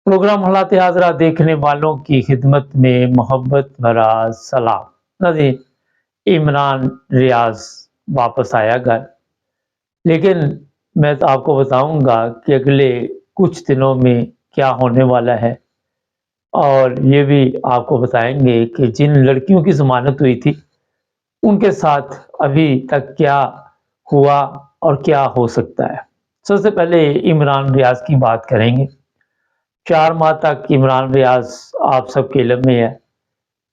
Programme हालात हाज़रा देखने वालों की खिदमत में मोहब्बत भरा सलाम। नाज़रीन, इमरान रियाज वापस आया घर, लेकिन मैं तो आपको बताऊंगा कि अगले कुछ दिनों में क्या होने वाला है, और ये भी आपको बताएंगे कि जिन लड़कियों की ज़मानत हुई थी उनके साथ अभी तक क्या हुआ और क्या हो सकता है। सबसे पहले इमरान रियाज की बात करेंगे। 4 माह तक इमरान रियाज आप सबके इल्म में है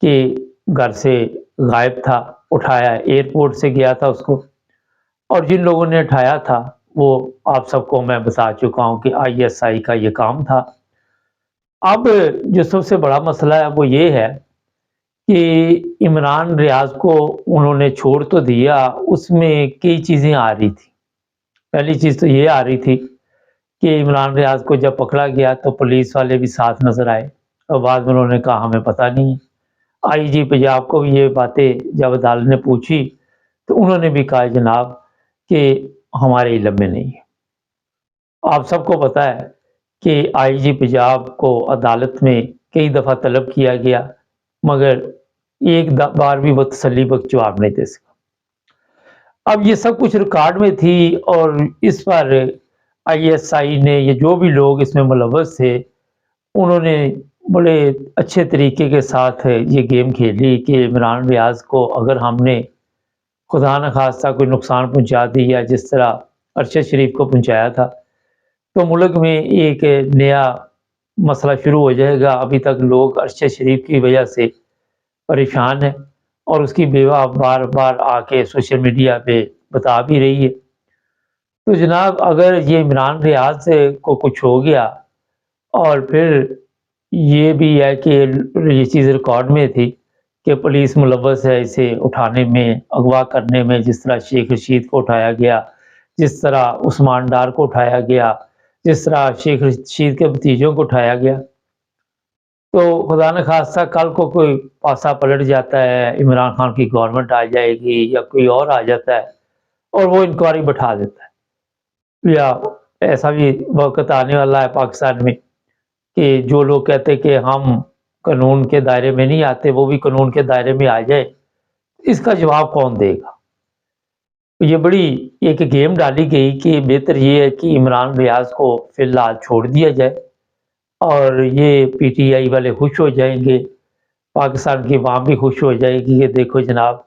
कि घर से गायब था। उठाया एयरपोर्ट से गया था उसको, और जिन लोगों ने उठाया था वो आप सबको मैं बता चुका हूं कि आईएसआई का ये काम था। अब जो सबसे बड़ा मसला है वो ये है कि इमरान रियाज को उन्होंने छोड़ तो दिया, उसमें कई चीज़ें आ रही थी। पहली चीज़ तो ये आ रही थी कि इमरान रियाज को जब पकड़ा गया तो पुलिस वाले भी साथ नजर आए, और बाद में उन्होंने कहा हमें पता नहीं है। आईजी पंजाब को भी ये बातें जब अदालत ने पूछी तो उन्होंने भी कहा जनाब कि हमारे इल्म में नहीं है। आप सबको पता है कि आईजी पंजाब को अदालत में कई दफ़ा तलब किया गया, मगर एक बार भी वो तसल्ली बख्श जवाब नहीं दे सका। अब ये सब कुछ रिकॉर्ड में थी, और इस पर आईएसआई ने, ये जो भी लोग इसमें मुलव्वस थे, उन्होंने बड़े अच्छे तरीके के साथ ये गेम खेली कि इमरान रियाज को अगर हमने खुदा न खास्ता कोई नुकसान पहुंचा दिया जिस तरह अरशद शरीफ को पहुंचाया था, तो मुल्क में एक नया मसला शुरू हो जाएगा। अभी तक लोग अरशद शरीफ की वजह से परेशान हैं, और उसकी बेवा बार बार आके सोशल मीडिया पे बता भी रही है। तो जनाब, अगर ये इमरान रियाज को कुछ हो गया, और फिर ये भी है कि ये चीज़ रिकॉर्ड में थी कि पुलिस मुलव्वस है इसे उठाने में, अगवा करने में, जिस तरह शेख रशीद को उठाया गया, जिस तरह उस्मान डार को उठाया गया, जिस तरह शेख रशीद के भतीजों को उठाया गया। तो खुदा न खास्ता कल को कोई पासा पलट जाता है, इमरान खान की गवर्नमेंट आ जाएगी या कोई और आ जाता है और वो इंक्वायरी बैठा देता है, या ऐसा भी वक्त आने वाला है पाकिस्तान में कि जो लोग कहते हैं कि हम कानून के दायरे में नहीं आते, वो भी कानून के दायरे में आ जाए। इसका जवाब कौन देगा? ये बड़ी एक गेम डाली गई कि बेहतर ये है कि इमरान रियाज को फिलहाल छोड़ दिया जाए, और ये पीटीआई वाले खुश हो जाएंगे, पाकिस्तान की अवाम भी खुश हो जाएगी कि देखो जनाब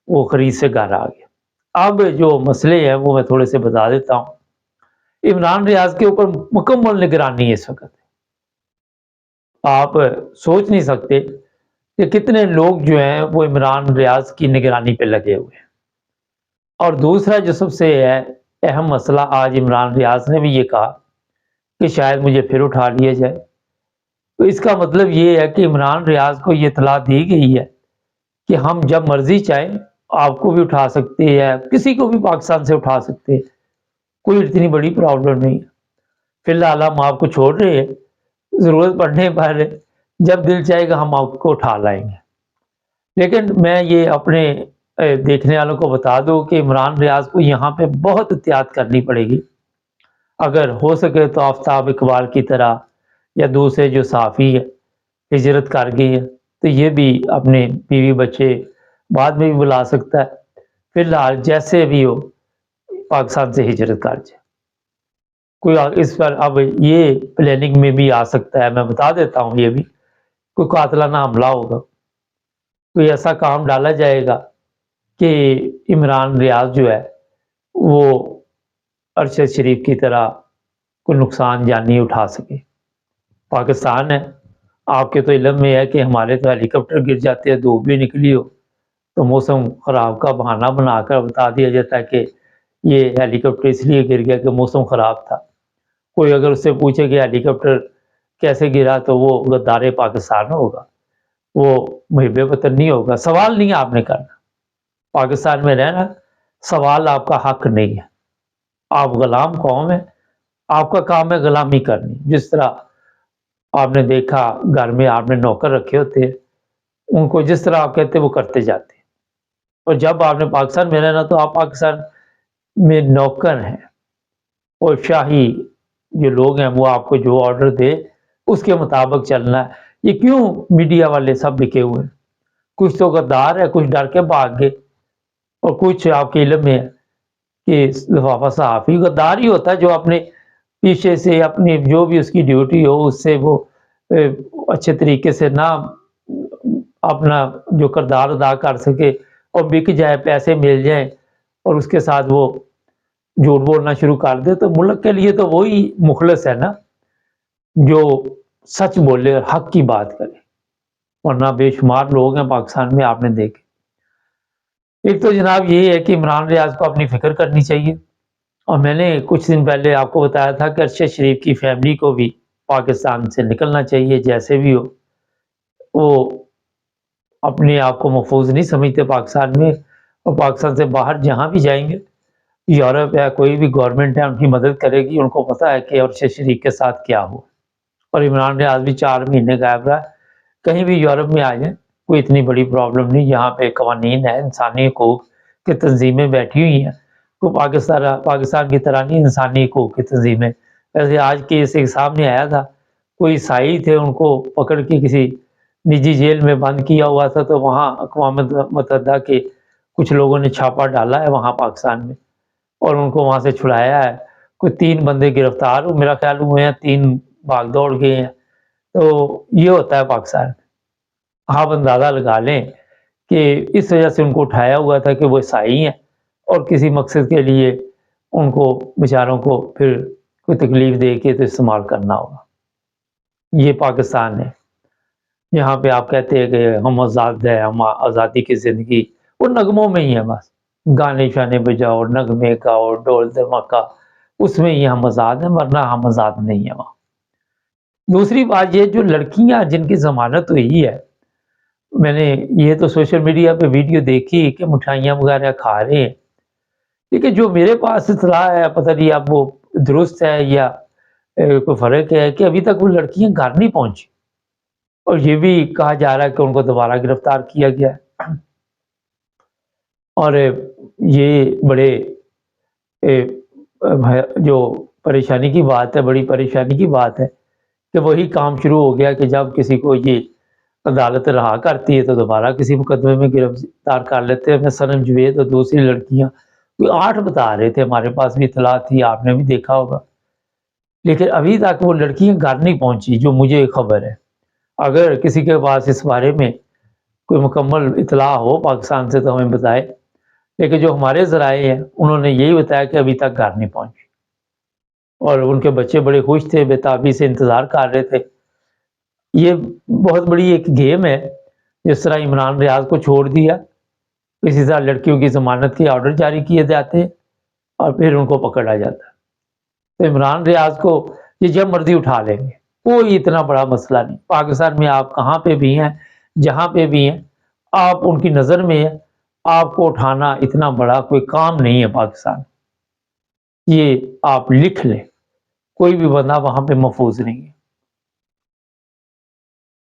वो खरीद से घर आ गया। अब जो मसले हैं वो मैं थोड़े से बता देता हूँ। इमरान रियाज के ऊपर मुकम्मल निगरानी है इस वक्त। आप सोच नहीं सकते कि कितने लोग जो हैं वो इमरान रियाज की निगरानी पे लगे हुए हैं। और दूसरा जो सबसे है अहम मसला, आज इमरान रियाज ने भी ये कहा कि शायद मुझे फिर उठा लिया जाए। तो इसका मतलब ये है कि इमरान रियाज को ये इतला दी गई है कि हम जब मर्जी चाहें आपको भी उठा सकते हैं, किसी को भी पाकिस्तान से उठा सकते हैं, कोई इतनी बड़ी प्रॉब्लम नहीं है। फिलहाल हम आपको छोड़ रहे हैं, ज़रूरत पड़ने पर जब दिल चाहेगा हम आपको उठा लाएंगे। लेकिन मैं ये अपने देखने वालों को बता दूं कि इमरान रियाज को यहाँ पे बहुत एहतियात करनी पड़ेगी। अगर हो सके तो आफ्ताब इकबाल की तरह या दूसरे जो सहाफ़ी है हिजरत कर गई है, तो ये भी अपने बीवी बच्चे बाद में भी बुला सकता है। फिलहाल जैसे भी हो पाकिस्तान से हिजरत कर जाए। कोई इस पर अब ये प्लानिंग में भी आ सकता है, मैं बता देता हूँ ये भी, कोई कातलाना हमला होगा, कोई ऐसा काम डाला जाएगा कि इमरान रियाज जो है वो अरशद शरीफ की तरह कोई नुकसान जानी उठा सके। पाकिस्तान है, आपके तो इल्म में है कि हमारे तो हेलीकॉप्टर गिर जाते हैं, धूप भी निकली हो तो मौसम ख़राब का बहाना बनाकर बता दिया जाता है कि ये हेलीकॉप्टर इसलिए गिर गया कि मौसम ख़राब था। कोई अगर उससे पूछे कि हेलीकॉप्टर कैसे गिरा तो वो गद्दार पाकिस्तान होगा, वो मुहिब वतन नहीं होगा। सवाल नहीं आपने करना, पाकिस्तान में रहना सवाल आपका हक नहीं है। आप गुलाम कौम है, आपका काम है गुलामी करनी। जिस तरह आपने देखा घर में आपने नौकर रखे होते हैं, उनको जिस तरह आप कहते वो करते जाते हैं, और जब आपने पाकिस्तान में रहना तो आप पाकिस्तान में नौकर हैं, और शाही जो लोग हैं वो आपको जो ऑर्डर दे اس کے مطابق چلنا ہے۔ یہ کیوں میڈیا والے سب بکے ہوئے ہیں؟ کچھ تو غدار ہے، کچھ ڈر کے بھاگ گئے، اور کچھ آپ کے علم میں ہے کہ لفافہ صحافی غدار ہی ہوتا ہے جو اپنے پیچھے سے اپنی جو بھی اس کی ڈیوٹی ہو اس سے وہ اچھے طریقے سے نہ اپنا جو کردار ادا کر سکے اور بک جائے، پیسے مل جائیں اور اس کے ساتھ وہ جھوٹ بولنا شروع کر دے۔ تو ملک کے لیے تو وہی مخلص ہے نا جو سچ بولے اور حق کی بات کرے، ورنہ بے شمار لوگ ہیں پاکستان میں آپ نے دیکھے۔ ایک تو جناب یہ ہے کہ عمران ریاض کو اپنی فکر کرنی چاہیے، اور میں نے کچھ دن پہلے آپ کو بتایا تھا کہ ارشد شریف کی فیملی کو بھی پاکستان سے نکلنا چاہیے، جیسے بھی ہو وہ اپنے آپ کو محفوظ نہیں سمجھتے پاکستان میں، اور پاکستان سے باہر جہاں بھی جائیں گے، یورپ یا کوئی بھی گورنمنٹ ہے ان کی مدد کرے گی، ان کو پتہ ہے کہ ارشد شریف کے ساتھ کیا ہو۔ اور عمران ریاض بھی 4 مہینے غائب رہا، کہیں بھی یورپ میں آ جائیں کوئی اتنی بڑی پرابلم نہیں، یہاں پہ قوانین ہے، انسانی حقوق کی تنظیمیں بیٹھی ہوئی ہیں، کوئی پاکستان کی طرح نہیں انسانی حقوق کی تنظیمیں۔ ویسے آج کیس ایک سامنے آیا تھا، کوئی عیسائی تھے، ان کو پکڑ کے کسی نجی جیل میں بند کیا ہوا تھا، تو وہاں اقوام متحدہ کے کچھ لوگوں نے چھاپا ڈالا ہے وہاں پاکستان میں، اور ان کو وہاں سے چھڑایا ہے۔ کوئی 3 بندے گرفتار میرا خیال ہوئے ہیں، 3 بھاگ دوڑ گئے ہیں۔ تو یہ ہوتا ہے پاکستان میں۔ آپ اندازہ لگا لیں کہ اس وجہ سے ان کو اٹھایا ہوا تھا کہ وہ عیسائی ہیں، اور کسی مقصد کے لیے ان کو بیچاروں کو پھر کوئی تکلیف دے کے تو استعمال کرنا ہوگا۔ یہ پاکستان ہے، یہاں پہ آپ کہتے ہیں کہ ہم آزاد ہیں، ہم آزادی کی زندگی، وہ نغموں میں ہی ہے، بس گانے شانے بجاؤ، نغمے گاؤ، ڈول دھماکہ، اس میں ہی ہم آزاد ہیں، ورنہ ہم آزاد نہیں ہیں وہاں۔ دوسری بات یہ، جو لڑکیاں جن کی ضمانت ہوئی ہے، میں نے یہ تو سوشل میڈیا پہ ویڈیو دیکھی کہ مٹھائیاں وغیرہ کھا رہے ہیں، لیکن جو میرے پاس اطلاع ہے، پتہ نہیں اب وہ درست ہے یا کوئی فرق ہے، کہ ابھی تک وہ لڑکیاں گھر نہیں پہنچی، اور یہ بھی کہا جا رہا ہے کہ ان کو دوبارہ گرفتار کیا گیا ہے۔ اور یہ بڑے جو پریشانی کی بات ہے، بڑی پریشانی کی بات ہے کہ وہی کام شروع ہو گیا کہ جب کسی کو یہ عدالت رہا کرتی ہے تو دوبارہ کسی مقدمے میں گرفتار کر لیتے ہیں۔ سنم جوید اور دوسری لڑکیاں، کوئی 8 بتا رہے تھے، ہمارے پاس بھی اطلاع تھی، آپ نے بھی دیکھا ہوگا، لیکن ابھی تک وہ لڑکیاں گھر نہیں پہنچی جو مجھے خبر ہے۔ اگر کسی کے پاس اس بارے میں کوئی مکمل اطلاع ہو پاکستان سے تو ہمیں بتائے، لیکن جو ہمارے ذرائع ہیں انہوں نے یہی بتایا کہ ابھی تک گھر نہیں پہنچی، اور ان کے بچے بڑے خوش تھے، بے تابی سے انتظار کر رہے تھے۔ یہ بہت بڑی ایک گیم ہے، جس طرح عمران ریاض کو چھوڑ دیا، اسی طرح لڑکیوں کی ضمانت کے آرڈر جاری کیے جاتے ہیں اور پھر ان کو پکڑا جاتا ہے۔ تو عمران ریاض کو یہ جب مرضی اٹھا لیں گے، کوئی اتنا بڑا مسئلہ نہیں۔ پاکستان میں آپ کہاں پہ بھی ہیں، جہاں پہ بھی ہیں، آپ ان کی نظر میں ہیں، آپ کو اٹھانا اتنا بڑا کوئی کام نہیں ہے پاکستان۔ یہ آپ لکھ لیں، کوئی بھی بندہ وہاں پہ محفوظ نہیں ہے۔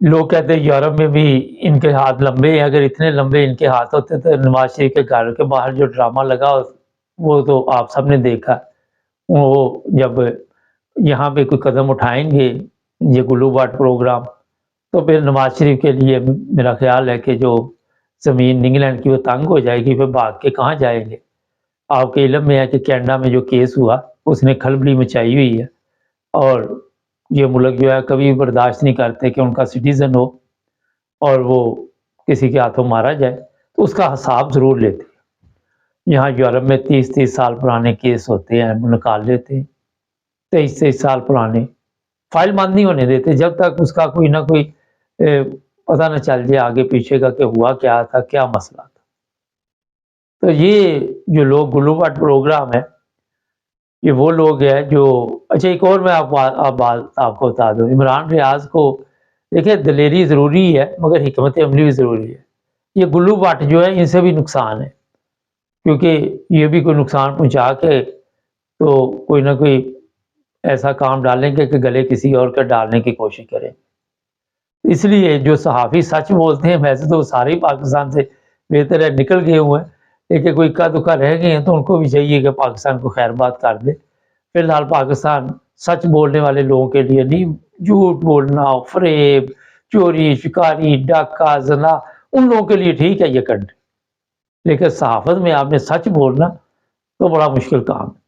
لوگ کہتے ہیں یورپ میں بھی ان کے ہاتھ لمبے ہیں، اگر اتنے لمبے ان کے ہاتھ ہوتے تو نواز شریف کے گھر کے باہر جو ڈرامہ لگا وہ تو آپ سب نے دیکھا، وہ جب یہاں پہ کوئی قدم اٹھائیں گے یہ گلو باٹ پروگرام، تو پھر نواز شریف کے لیے میرا خیال ہے کہ جو زمین انگلینڈ کی وہ تنگ ہو جائے گی، پھر بھاگ کے کہاں جائیں گے۔ آپ کے علم میں ہے کہ کینیڈا میں جو کیس ہوا اس نے کھلبلی مچائی ہوئی ہے، اور یہ ملک جو ہے کبھی برداشت نہیں کرتے کہ ان کا سٹیزن ہو اور وہ کسی کے ہاتھوں مارا جائے، تو اس کا حساب ضرور لیتے ہیں۔ یہاں یورپ میں 30 سال پرانے کیس ہوتے ہیں، نکال لیتے ہیں، 23 سال پرانے، فائل بند نہیں ہونے دیتے جب تک اس کا کوئی نہ کوئی پتہ نہ چل جائے آگے پیچھے کا کہ ہوا کیا تھا، کیا مسئلہ تھا۔ تو یہ جو لوگ گلو باٹ پروگرام ہے، یہ وہ لوگ ہیں جو اچھا ایک اور میں آپ کو بتا دوں، عمران ریاض کو دیکھیں دلیری ضروری ہے مگر حکمت عملی بھی ضروری ہے۔ یہ گلو باٹ جو ہے ان سے بھی نقصان ہے، کیونکہ یہ بھی کوئی نقصان پہنچا کے تو کوئی نہ کوئی ایسا کام ڈالیں گے کہ گلے کسی اور کا ڈالنے کی کوشش کریں۔ اس لیے جو صحافی سچ بولتے ہیں، ویسے تو سارے ہی پاکستان سے بہتر ہے نکل گئے ہوئے ہیں، لیکن کوئی اکا دکا رہ گئے ہیں تو ان کو بھی چاہیے کہ پاکستان کو خیر بات کر دے۔ فی الحال پاکستان सच बोलने वाले लोगों के लिए नहीं, झूठ बोलना, फरेब, चोरी, शिकारी, डाका, ज़ना, उन लोगों के लिए ठीक है ये कंट्री, लेकिन सहाफ़त में आपने सच बोलना तो बड़ा मुश्किल काम है।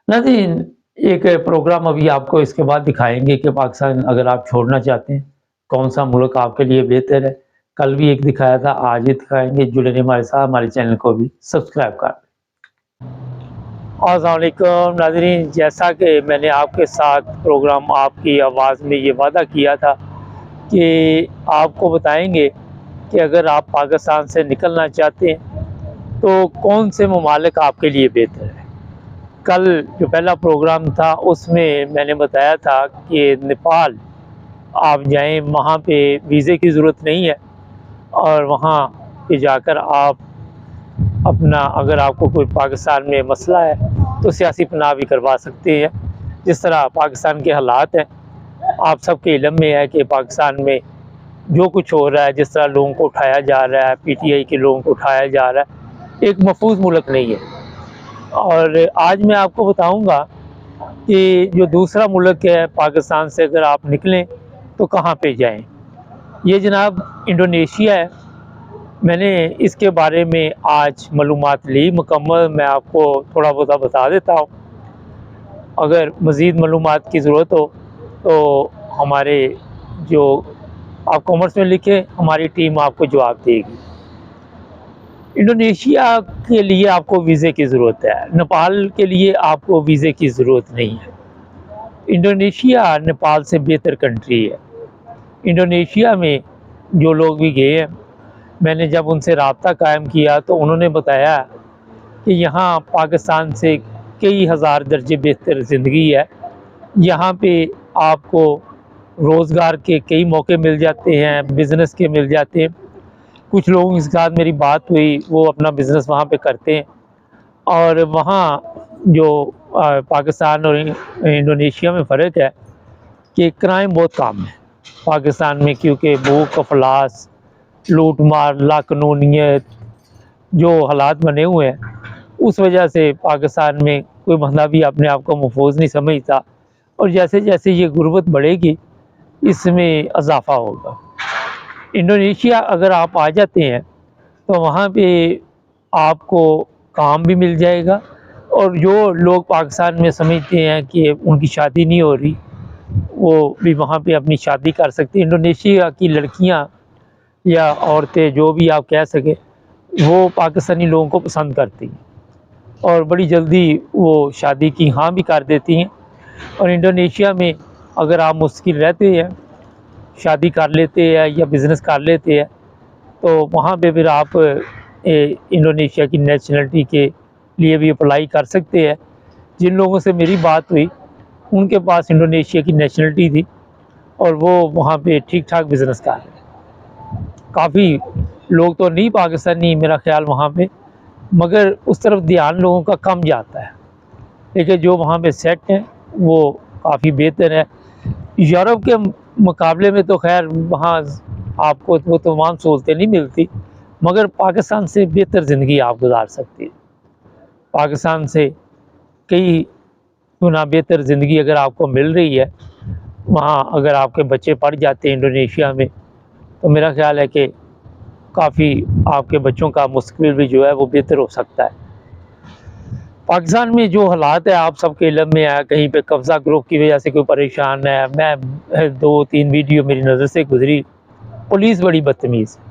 नाज़रीन, एक प्रोग्राम अभी आपको इसके बाद दिखाएँगे कि पाकिस्तान अगर आप छोड़ना चाहते हैं, कौन-सा मुल्क आपके लिए बेहतर है। कल भी एक दिखाया था, आज भी दिखाएँगे। जुड़े रहिए हमारे साथ, हमारे चैनल को भी सब्सक्राइब कर दें। अस्सलाम वालेकुम नाज़रीन, जैसा कि मैंने आपके साथ प्रोग्राम आपकी आवाज़ में ये वादा किया था कि आपको बताएँगे कि अगर आप पाकिस्तान से निकलना चाहते हैं, तो कौन से ममालिक आपके लिए बेहतर है। कल जो पहला प्रोग्राम था उसमें मैंने बताया था कि नेपाल आप जाएं, वहाँ पे वीज़े की ज़रूरत नहीं है और वहाँ पे जाकर आप अपना, अगर आपको कोई पाकिस्तान में मसला है तो सियासी पनाह भी करवा सकते हैं। जिस तरह पाकिस्तान के हालात हैं, आप सबके इल्म में है कि पाकिस्तान में जो कुछ हो रहा है, जिस तरह लोगों को उठाया जा रहा है, पीटीआई के लोगों को उठाया जा रहा है, एक महफूज मुल्क नहीं है। और आज मैं आपको बताऊंगा कि जो दूसरा मुल्क है पाकिस्तान से अगर आप निकलें तो कहाँ पे जाएं। ये जनाब इंडोनेशिया है। मैंने इसके बारे में आज मालूमात ली मुकम्मल, मैं आपको थोड़ा बहुत बता देता हूँ। अगर मज़ीद मालूमात की ज़रूरत हो तो हमारे जो आप कॉमर्स में लिखें, हमारी टीम आपको जवाब देगी। इंडोनेशिया के लिए आपको वीज़े की ज़रूरत है, नेपाल के लिए आपको वीज़े की ज़रूरत नहीं है। इंडोनेशिया नेपाल से बेहतर कंट्री है। इंडोनेशिया में जो लोग भी गए हैं, मैंने जब उनसे राब्ता कायम किया तो उन्होंने बताया कि यहाँ पाकिस्तान से कई हज़ार दर्जे बेहतर ज़िंदगी है। यहाँ पे आपको रोज़गार के कई मौके मिल जाते हैं, बिज़नेस के मिल जाते हैं। कुछ लोगों के साथ मेरी बात हुई, वो अपना बिज़नेस वहाँ पे करते हैं और वहाँ जो पाकिस्तान और इंडोनेशिया में फ़र्क है कि क्राइम बहुत कम है पाकिस्तान में, क्योंकि भूख, अफलास, लूट मार, लाक़ानूनियत जो हालात बने हुए हैं, उस वजह से पाकिस्तान में कोई बंदा भी अपने आप को महफूज नहीं समझता। और जैसे जैसे ये गुर्बत बढ़ेगी, इसमें इजाफा होगा। इंडोनेशिया अगर आप आ जाते हैं तो वहाँ पे आपको काम भी मिल जाएगा और जो लोग पाकिस्तान में समझते हैं कि उनकी शादी नहीं हो रही, वो भी वहाँ पे अपनी शादी कर सकते हैं। इंडोनेशिया की लड़कियाँ या औरतें, जो भी आप कह सकें, वो पाकिस्तानी लोगों को पसंद करती हैं और बड़ी जल्दी वो शादी की हाँ भी कर देती हैं। और इंडोनेशिया में अगर आप मुश्किल रहते हैं, शादी कर लेते हैं या बिज़नेस कर लेते हैं, तो वहाँ पे फिर आप इंडोनेशिया की नेशनलिटी के लिए भी अप्लाई कर सकते हैं। जिन लोगों से मेरी बात हुई, उनके पास इंडोनेशिया की नेशनलिटी थी और वो वहाँ पे ठीक ठाक बिज़नेस कर रहे हैं। काफ़ी लोग तो नहीं पाकिस्तानी मेरा ख़्याल वहाँ पे, मगर उस तरफ ध्यान लोगों का कम जाता है, लेकिन जो वहाँ पे सेट हैं वो काफ़ी बेहतर है। यूरोप के मुकाबले में तो खैर वहाँ आपको वो तमाम सहूलतें नहीं मिलती, मगर पाकिस्तान से बेहतर ज़िंदगी आप गुजार सकती है। पाकिस्तान से कई गुना बेहतर ज़िंदगी अगर आपको मिल रही है, वहाँ अगर आपके बच्चे पढ़ जाते हैं इंडोनेशिया में, तो मेरा ख़्याल है कि काफ़ी आपके बच्चों का मुस्तकबिल भी जो है वो बेहतर हो सकता है। पाकिस्तान में जो हालात है आप सबके इल्म में है, कहीं पे कब्ज़ा ग्रुप की वजह से कोई परेशान है। मैं 2-3 वीडियो मेरी नज़र से गुजरी, पुलिस बड़ी बदतमीज़ है।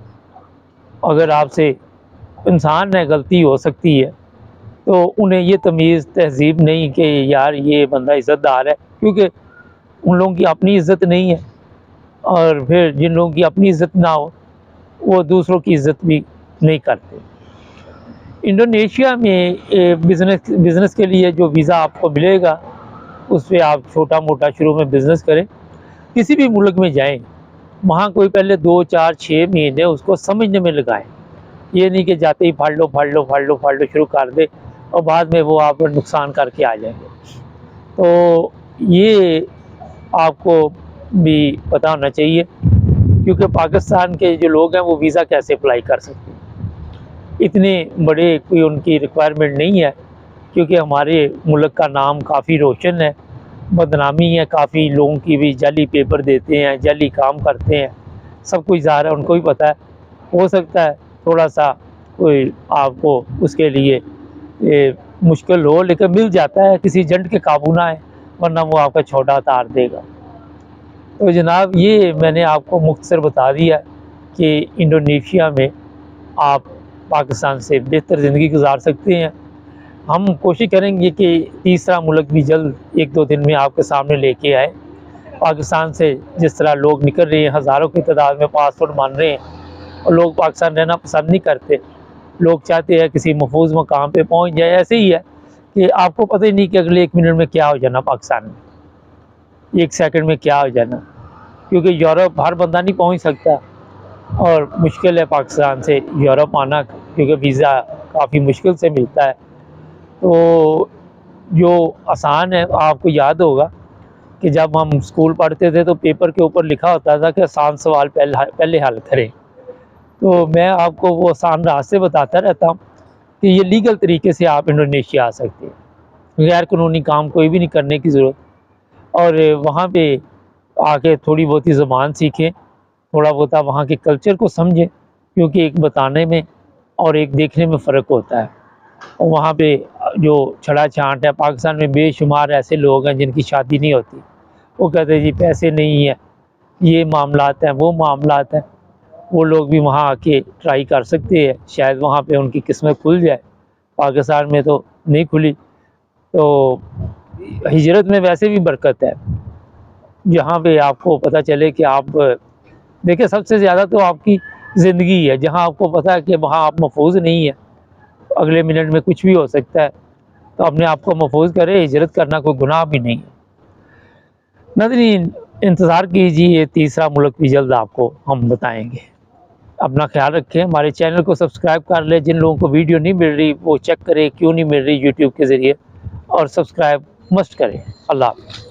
अगर आपसे इंसान है, गलती हो सकती है, तो उन्हें ये तमीज़ तहज़ीब नहीं कि यार ये बंदा इज़्ज़तदार है, क्योंकि उन लोगों की अपनी इज़्ज़त नहीं है। और फिर जिन लोगों की अपनी इज़्ज़त ना हो, वो दूसरों की इज़्ज़त भी नहीं करते। इंडोनेशिया में बिज़नेस के लिए जो वीज़ा आपको मिलेगा, उस पे आप छोटा मोटा शुरू में बिज़नेस करें। किसी भी मुल्क में जाएं, वहाँ कोई पहले 2-4-6 महीने उसको समझने में लगाएं। ये नहीं कि जाते ही फाड़ लो शुरू कर दे और बाद में वो आप नुकसान करके आ जाएंगे। तो ये आपको भी पता होना चाहिए, क्योंकि पाकिस्तान के जो लोग हैं वो वीज़ा कैसे अप्लाई कर सकते हैं, इतने बड़े कोई उनकी रिक्वायरमेंट नहीं है, क्योंकि हमारे मुल्क का नाम काफ़ी रोशन है بدنامی ہے کافی لوگوں کی بھی، جعلی پیپر دیتے ہیں، جعلی کام کرتے ہیں، سب کچھ ظاہر ہے، ان کو بھی پتہ ہے. ہو سکتا ہے تھوڑا سا کوئی آپ کو اس کے لیے مشکل ہو، لیکن مل جاتا ہے، کسی ایجنٹ کے قابو نہ ہے، ورنہ وہ آپ کا چھوٹا تار دے گا. تو جناب یہ میں نے آپ کو مختصر بتا دیا کہ انڈونیشیا میں آپ پاکستان سے بہتر زندگی گزار سکتے ہیں. ہم کوشش کریں گے کہ تیسرا ملک بھی جلد 1-2 دن میں آپ کے سامنے لے کے آئے. پاکستان سے جس طرح لوگ نکل رہے ہیں، ہزاروں کی تعداد میں پاسپورٹ مان رہے ہیں، اور لوگ پاکستان رہنا پسند نہیں کرتے. لوگ چاہتے ہیں کسی محفوظ مقام پہ پہنچ جائے. ایسے ہی ہے کہ آپ کو پتہ ہی نہیں کہ اگلے 1 منٹ میں کیا ہو جانا پاکستان میں، 1 سیکنڈ میں کیا ہو جانا، کیونکہ یورپ ہر بندہ نہیں پہنچ سکتا، اور مشکل ہے پاکستان سے یورپ آنا، کیونکہ ویزا کافی مشکل سے ملتا ہے. تو جو آسان ہے، آپ کو یاد ہوگا کہ جب ہم اسکول پڑھتے تھے تو پیپر کے اوپر لکھا ہوتا تھا کہ آسان سوال پہلے حل کریں. تو میں آپ کو وہ آسان راستے بتاتا رہتا ہوں کہ یہ لیگل طریقے سے آپ انڈونیشیا آ سکتے ہیں، غیر قانونی کام کوئی بھی نہیں کرنے کی ضرورت. اور وہاں پہ آ کے تھوڑی بہت ہی زبان سیکھیں، تھوڑا بہت وہاں کے کلچر کو سمجھیں، کیونکہ ایک بتانے میں اور ایک دیکھنے میں فرق ہوتا ہے. اور وہاں پہ جو چھڑا چھانٹ ہے، پاکستان میں بے شمار ایسے لوگ ہیں جن کی شادی نہیں ہوتی، وہ کہتے ہیں جی پیسے نہیں ہیں، یہ معاملات ہیں، وہ معاملات ہیں. وہ لوگ بھی وہاں آ کے ٹرائی کر سکتے ہیں، شاید وہاں پہ ان کی قسمت کھل جائے. پاکستان میں تو نہیں کھلی. تو ہجرت میں ویسے بھی برکت ہے، جہاں پہ آپ کو پتہ چلے کہ آپ دیکھیں، سب سے زیادہ تو آپ کی زندگی ہے، جہاں آپ کو پتہ ہے کہ وہاں آپ محفوظ نہیں ہیں، اگلے منٹ میں کچھ بھی ہو سکتا ہے. تو اپنے آپ کو محفوظ کرے، ہجرت کرنا کوئی گناہ بھی نہیں ہے. ناظرین انتظار کیجیے، تیسرا ملک بھی جلد آپ کو ہم بتائیں گے. اپنا خیال رکھیں، ہمارے چینل کو سبسکرائب کر لیں. جن لوگوں کو ویڈیو نہیں مل رہی وہ چیک کریں کیوں نہیں مل رہی یوٹیوب کے ذریعے، اور سبسکرائب مسٹ کریں. اللہ حافظ.